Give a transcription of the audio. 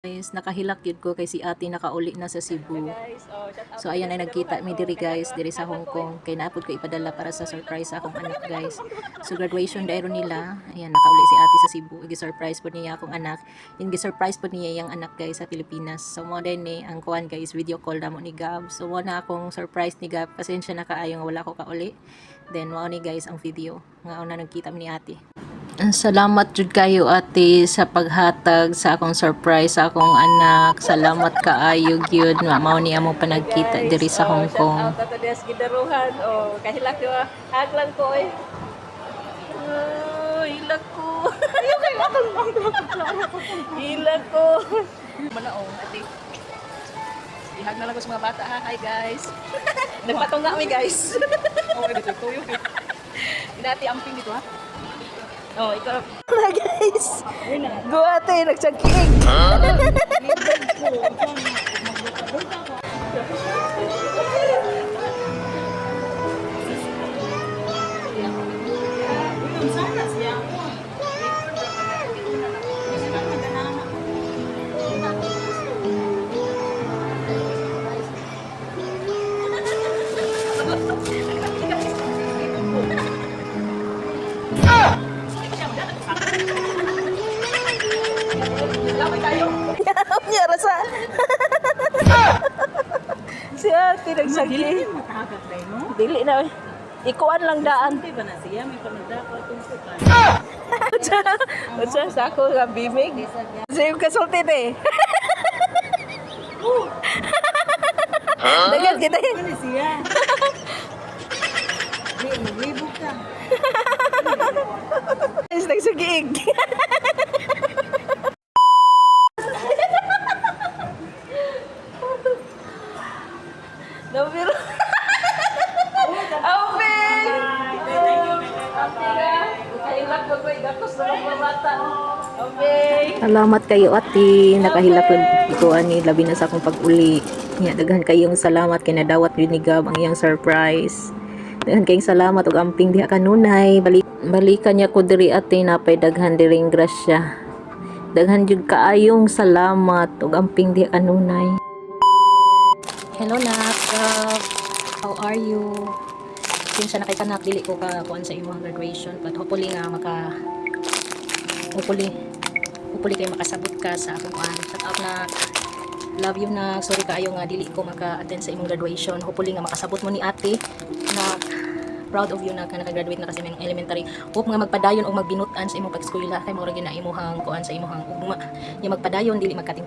Guys, nakahilak yun ko kay si ate nakauli na sa Cebu. So ayan ay nagkita mi diri guys, diri sa Hong Kong. Kay naapod ko ipadala para sa surprise sa akong anak guys. So graduation dairo nila. Ayan nakauli si ate sa Cebu. Gi-surprise po niya akong anak. Yung gi-surprise po niya yung anak guys sa Pilipinas. So mo din ni ang kuan guys, video call damo ni Gab. So wala akong surprise ni Gab. Pasensya na kaayo nga wala ko kauli. Then mao ni guys ang video. Nga una nagkita mi ni ate. Salamat jud kayo ate sa paghatag sa akong surprise sa akong anak. Salamat kaayo gyud mao ni among panagkita diri sa Hong Kong. Shout out to Des Gidaruhan. Oh, kahilak yo. Hag lang ko eh. Oh, hilak ko. Ayo kay atong hilak ko. Manaong ate. Ihag na lang ko sa mga bata ha. Hi guys. Nagpatungga mi guys. Okay dito tuyo. Inati amping dito ha. Oh, ikaw na guys. Go ate, nagtsagking. Nyara sa si ate nagsagi. Dili na. Ikuan lang daan. Ba na siya may panagdako atong sukan. Unsa sa ako nga bimig. Same kasulti eh. Dagan kita. Ano siya? Di maglibog ka. Is nagsagig. Nabiro. Open! Salamat kayo ate, nakahilak lang ko ani labi na sa akong pag-uli. Nya daghan kayong salamat kay nadawat yun ni Gab ang iyang surprise. Daghan kayong salamat ug amping diha kanunay. Balikan niya ko diri ate napay daghan diring grasya. Daghan jud kaayong salamat ug amping diha kanunay. Hello nak, how are you? Since na kay kanak dili ko ka kuan sa imong graduation but hopefully nga hopefully kayo makasabot ka sa akong kuan. Shout out na love you na sorry kaayo nga dili ko maka-attend sa imong graduation. Hopefully nga makasabot mo ni ate na proud of you na naka-graduate na kasi ng elementary. Hope nga magpadayon o magbinutan sa imong pag-eskwela kay mao ra gina imuhang kuan sa imuhang ugma. Yung magpadayon dili magkating